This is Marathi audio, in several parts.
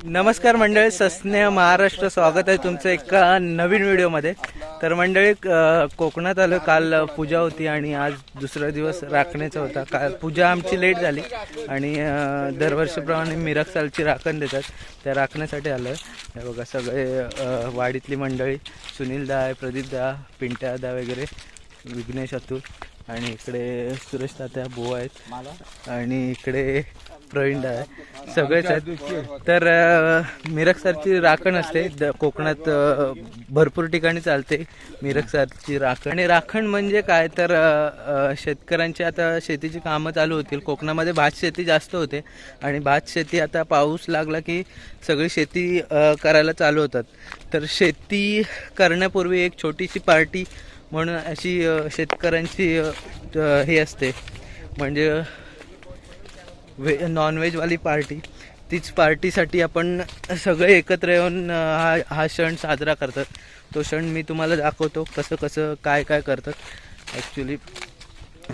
नमस्कार मंडळी, सस्नेह महाराष्ट्र, स्वागत आहे तुमचं एका नवीन व्हिडिओमध्ये. तर मंडळी, कोकणात आलो. काल पूजा होती आणि आज दुसरा दिवस राखण्याचा होता. काल पूजा आमची लेट झाली आणि दरवर्षीप्रमाणे मिरकसालची राखण देतात, त्या राखण्यासाठी आलो आहे. हे बघा, सगळे वाडीतली मंडळी, सुनीलदा आहे, प्रदीपदा, पिंट्यादा वगैरे, विघ्नेश, अतुल, आणि इकडे सुरेश तात्या बुवा आहेत आणि इकडे प्रवीण आहे, सगळेच आहेत. तर मिरकसारची राखण असते कोकणात, भरपूर ठिकाणी चालते मिरकसारची राखण. आणि राखण म्हणजे काय तर शेतकऱ्यांची आता शेतीची कामं चालू होतील. कोकणामध्ये भात शेती जास्त होते आणि भात शेती आता पाऊस लागला की सगळी शेती करायला चालू होतात. तर शेती करण्यापूर्वी एक छोटीशी पार्टी म्हणून अशी शेतकऱ्यांची हे असते, म्हणजे नॉनव्हेजवाली पार्टी. तीच पार्टीसाठी आपण सगळे एकत्र येऊन हा सण साजरा करतात. तो सण मी तुम्हाला दाखवतो कसं कसं काय काय करतात ॲक्च्युली.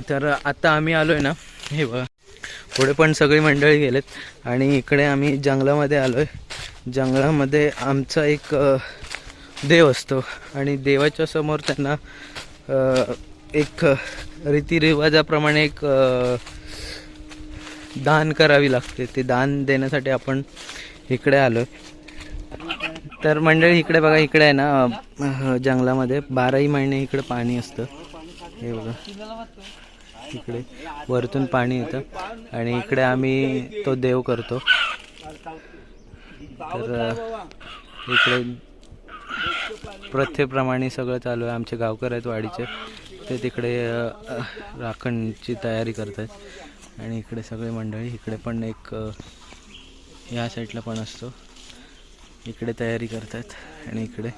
तर आता आम्ही आलो आहे ना, हे बघा, पुढे पण सगळी मंडळी गेलेत आणि इकडे आम्ही जंगलामध्ये आलो आहे. जंगलामध्ये आमचा एक देव असतो आणि देवाच्या समोर त्यांना एक रीतिरिवाजाप्रमाणे एक दान करावी लागते. ते दान देण्यासाठी आपण इकडे आलो. तर मंडळी इकडे बघा, इकडे आहे ना जंगलामध्ये 12ही महिने इकडे पाणी असतं. हे बघा, इकडे वरतून पाणी येतं आणि इकडे आम्ही तो देव करतो. तर इकडे प्रथेप्रमाणे सगळं चालू आहे. आमचे गावकर आहेत वाडीचे, ते तिकडे राखणची तयारी करत आहेत आणि इकडे सगळे मंडळी, इकडे पण एक या साईडला पण असतो, इकडे तयारी करतात आणि इकडे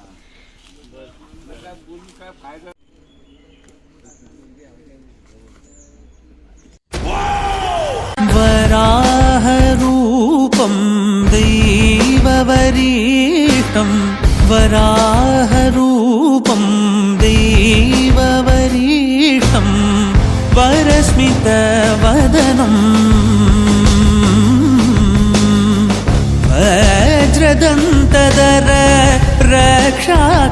वराह रूपं दैववरीष्टं, वराह रूपं दैववरीष्टं, वरस्मितवदनं वज्रदन्तधर रक्षाकवचम्.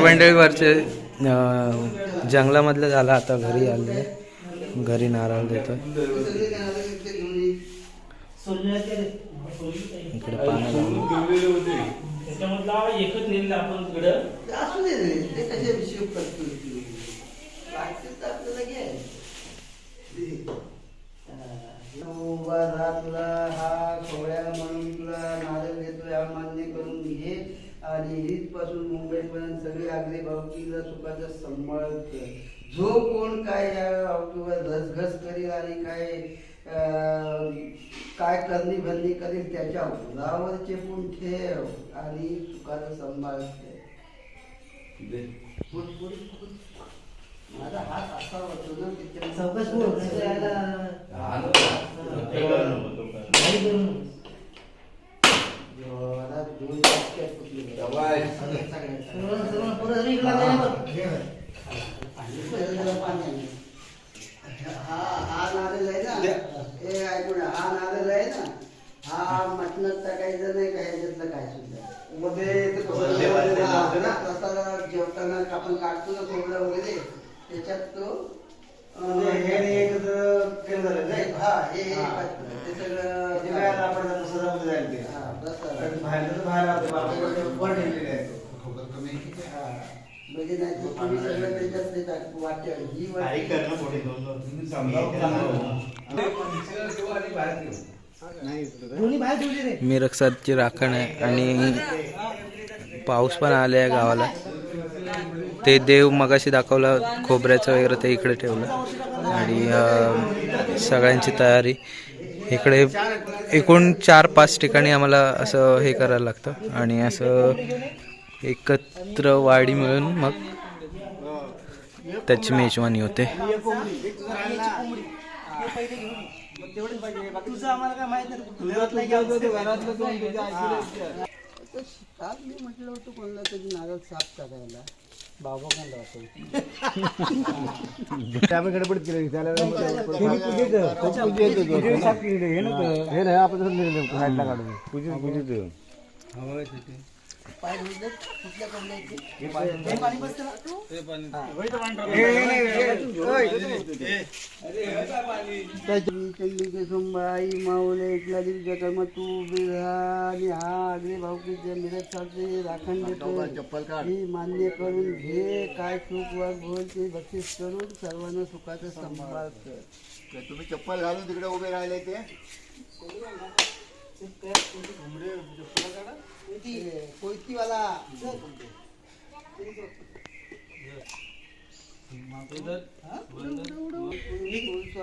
मंडळीवरचे जंगलामधलं झालं, आता घरी आले. घरी नारळ देतोय. इकडे पानं तुला हा सोहळ्या म्हणून तुला नारळ देतोय, मान्य करून घे आणि इथपासून मुंबईपर्यंत सगळी आगरी भावकीला सुखाचा सांभाळ कर. जो कोण काय या घसघस करील आणि काय करणी भरणी करील त्याच्या उरावर चेपून ठेव आणि सुखाचा सांभाळ ठेव. माझा हात असा होतो ना, हा नारळ आहे ना, हे ऐकून, हा नारळ आहे ना, हा मटणात टाकायचं नाही, काय ह्याच्यातलं काय सुद्धा प्रसादा जेवताना आपण काढतो ना खोबरा वगैरे, त्याच्यात तो हे एकत्र केलं झालं नाही. हा, हे ते सगळं आपण प्रसादामध्ये जाईल ते. हा, प्रसाद बाहेर वर ठेवलेले आहे. म्हणजे नाही तुम्ही सगळं त्याच्यात वाटते ही मिरकसारची राखण आहे आणि पाऊस पण आले आहे गावाला. ते देव मगाशी दाखवला खोबऱ्याचं वगैरे, ते इकडे ठेवलं आणि सगळ्यांची तयारी. इकडे एकूण 4-5 ठिकाणी आम्हाला असं हे करायला लागतं आणि असं एकत्र वाडी मिळून मग त्याची मेजवानी होते. तुझं आम्हाला काय माहित नाही. म्हटलं होतं कोणाला तरी नारळ साफ करायला बाबा कोणला होतो त्यामुळे गडबड केली त्याला हे नाही आपण साईडला काढून पूजित पाय धुतले कुठल्या कोंबड्याचे पाणी बसतं ना तू सोमबाई माऊले एकला दिवसा कर्म तू उभी राहा आणि हा अग्रे भाऊकीच्या मिरज चालते राखण देतो ही मान्य करून घे काय चूक वाग बोल ते बक्षीस करून सर्वांना सुखाचा सांभाळ कर. तुम्ही चप्पल घालून तिकडे उभे राहिले ते कोयतीवाला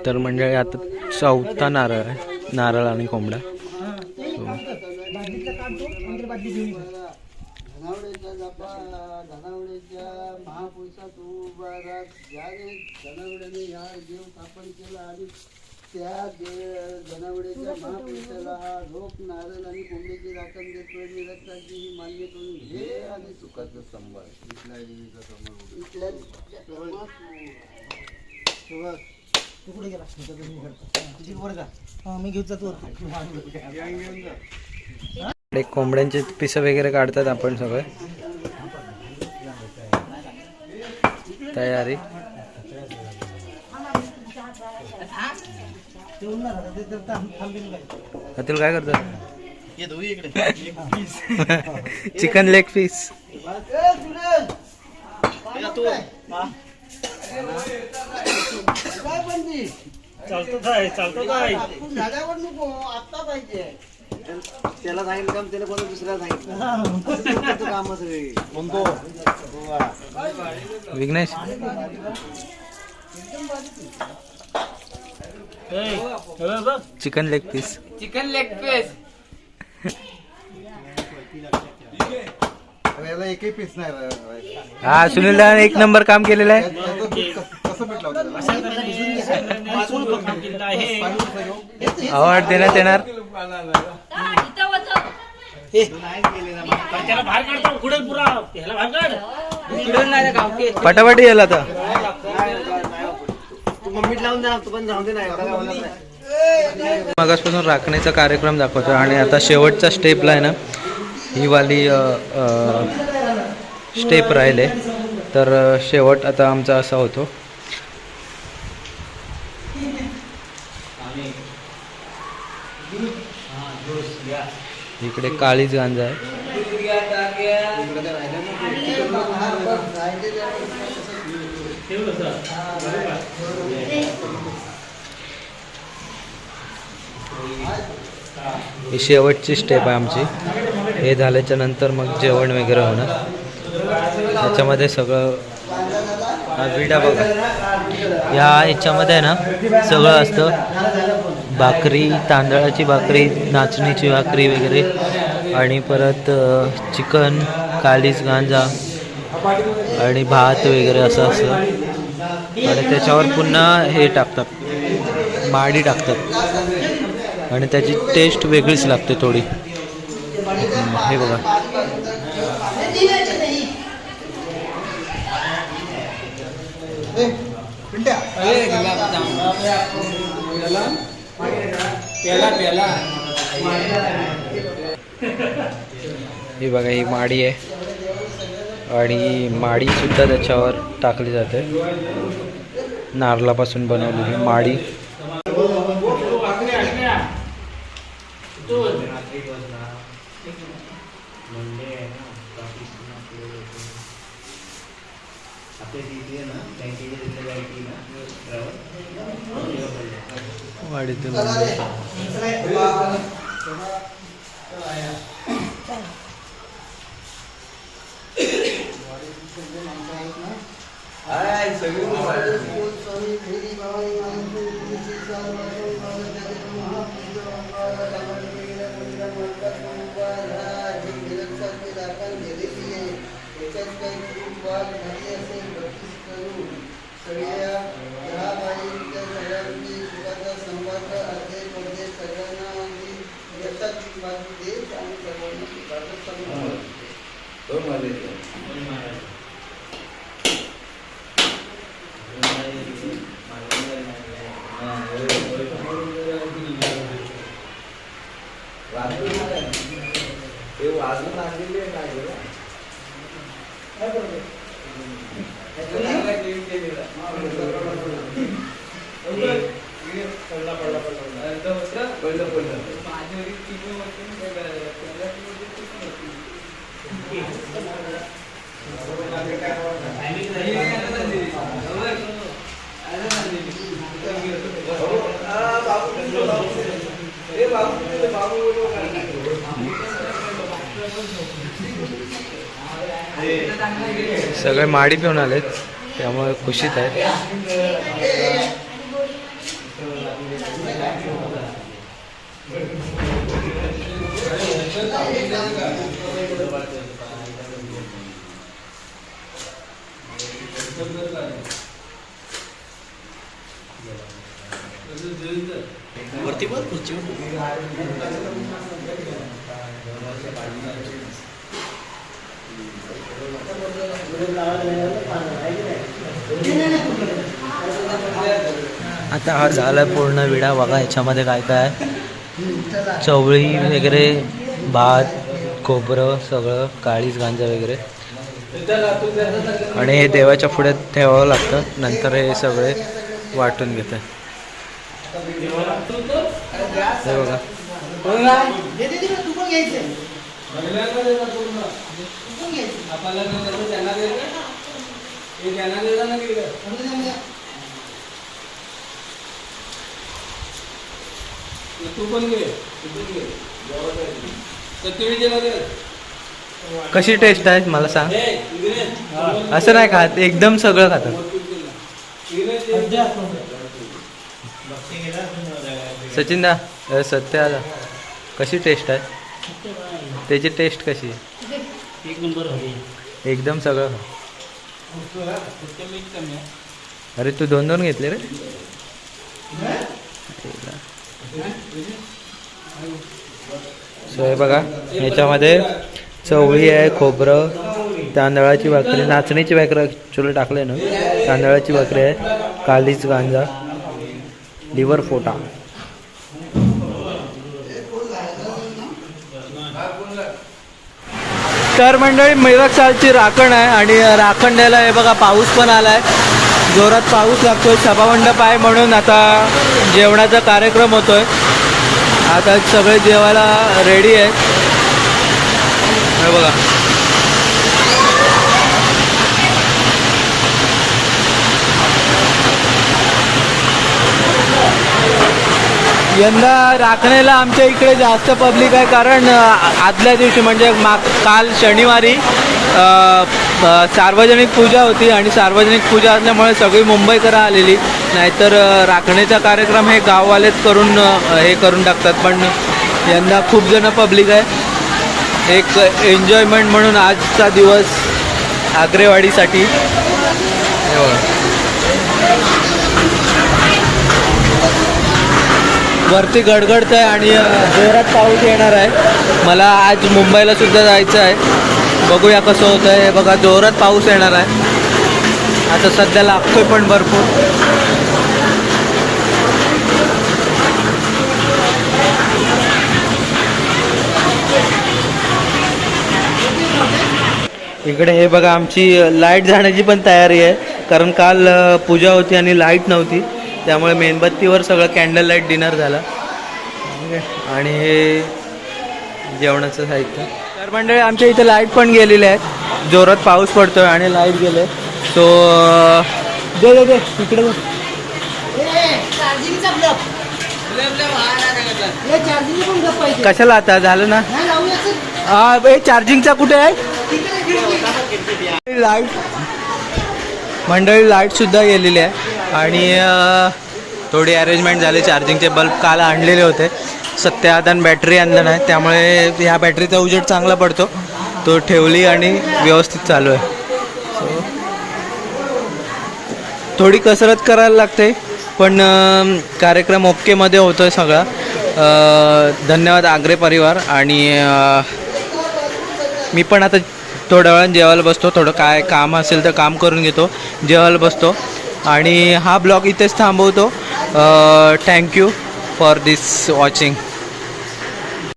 तर मंडळी आता चौथा नारळ आहे, नारळ आणि कोंबडा. धनावड्याच्या जपा धनावड्याच्या महापुरुषा तू उभा राहा. ज्याने धनावड्याने ह्या देव स्थापन केला आणि त्या धनावड्याच्या महापुरुषाला हा रोप नारळ आणि कोंबड्याची राखण देतोय. निरक्षाची ही मान्य करून घे आणि सुखाचं सांभाळ. तू कुठे गेला मी घेऊन जातो. कोंबड्यांचे पिस वगैरे काढतात आपण सगळे. तयारी अतुल काय करतात? Chicken leg piece. झाडावर नको आत्ता पाहिजे. त्याला सांगितलं काम त्याला कोणा दुसऱ्याला सांगितलं काम सगळे कोणतो विघ्नेश चिकन लेग पीस. याला एकही पीस नाही हा सुनील दादा एक नंबर काम केलेलं आहे. कसं भेटला होता अवॉर्ड देण्यात येणार. पटापटी गेला आता. मगासपासून राखण्याचा कार्यक्रम दाखवतो आणि आता शेवटचा स्टेपला आहे ना ही वाली स्टेप राहिले. तर शेवट आता आमचा असा होतो. इकडे काळीच गांजा आहे. ही शेवटची स्टेप आहे आमची. हे झाल्याच्या नंतर मग जेवण वगैरे होणार. याच्यामध्ये सगळं विडा बघा या ह्याच्यामध्ये आहे ना सगळं असतं. भाकरी, तांदळाची भाकरी, नाचणीची भाकरी वगैरे आणि परत चिकन, कालीज गांजा आणि भात वगैरे असं असतं. आणि त्याच्यावर पुन्हा हे टाकतात, माडी टाकतात आणि त्याची टेस्ट वेगळीच लागते थोडी. हे बघा ही बघा ही माडी आहे आणि माडी सुद्धा त्याच्यावर टाकली जाते. नारळापासून बनवलेली माडी. वाडीतून सगळे माडी पिऊन आलेत त्यामुळे खुशीत आहेत. वरती बघ खुर्ची. आता हा झाला पूर्ण विडा. बघा याच्यामध्ये काय काय आहे. चवळी वगैरे, भात, खोबरं, सगळं काळीच गांजा वगैरे. आणि हे देवाच्या पुढे ठेवावं लागतं. नंतर हे सगळे वाटून घेतात. हे बघा कशी टेस्ट आहे मला सांग. असं नाही खात, एकदम सगळं खातात. सचिन दा, सत्य आला, कशी टेस्ट आहे? त्याची टेस्ट कशी आहे? एक नंबर हवी. एकदम सगळं. अरे तू 2-2 घेतले रे. सो हे बघा याच्यामध्ये चवळी आहे, खोबरं, तांदळाची भाकरी, नाचणीची भाकरी ॲक्च्युली टाकले ना, तांदळाची भाकरी आहे, कालीच गांजा, लिव्हर फोटा. तर मंडळी मेरठ सालची राखण आहे आणि राखण द्यायला हे बघा पाऊस पण आलाय, जोरात पाऊस लागतोय. सभामंडप आहे म्हणून आता जेवणाचा कार्यक्रम होतोय. आता सगळे जेवायला रेडी आहेत. हे बघा यंदा राखणेला आमच्या इकडे जास्त पब्लिक आहे, कारण आदल्या दिवशी म्हणजे काल शनिवारी सार्वजनिक पूजा होती आणि सार्वजनिक पूजा असल्यामुळे सगळी मुंबईकर आलेली. नाहीतर राखणेचा कार्यक्रम हे गाववालेच करून टाकतात. पण यंदा खूप जण पब्लिक आहे. एक एन्जॉयमेंट म्हणून आजचा दिवस आग्रेवाडीसाठी. वरती गडगडत आहे आणि जोरात पाऊस येणार आहे. मला आज मुंबईला सुद्धा जायचं आहे. बघूया कसं होतं आहे. बघा जोरात पाऊस येणार आहे. आता सध्या लागतोय पण भरपूर. इकडे हे बघा आमची लाईट जाण्याची पण तयारी आहे, कारण काल पूजा होती आणि लाईट नव्हती, त्यामुळे मेणबत्तीवर सगळं कॅन्डल लाईट डिनर झाला. आणि हे जेवणाचं साहित्य. तर मंडळी आमच्या इथे लाईट पण गेलेले आहेत. जोरात पाऊस पडतोय आणि लाईट गेले. सो दे दे इकडे बघ. कशाला आता झालं ना. हा चार्जिंगचा कुठे आहे? लाईट मंडळी लाईट सुद्धा गेलेली आहे आणि थोडी अरेंजमेंट झाली. चार्जिंगचे बल्ब काल आणलेले होते, सत्याधान बॅटरी आणलं नाही, त्यामुळे ह्या बॅटरीचा उजेड चांगला पडतो. तो ठेवली आणि व्यवस्थित चालू आहे. सो थोडी कसरत करायला लागते, पण कार्यक्रम ओकेमध्ये होतो आहे सगळा. धन्यवाद आग्रे परिवार. आणि मी पण आता थोड्या वेळानं जेवायला बसतो, थोडं काय काम असेल तर काम करून घेतो, जेवायला बसतो आणि हा ब्लॉग इथेच थांबवतो. Thank you for this watching.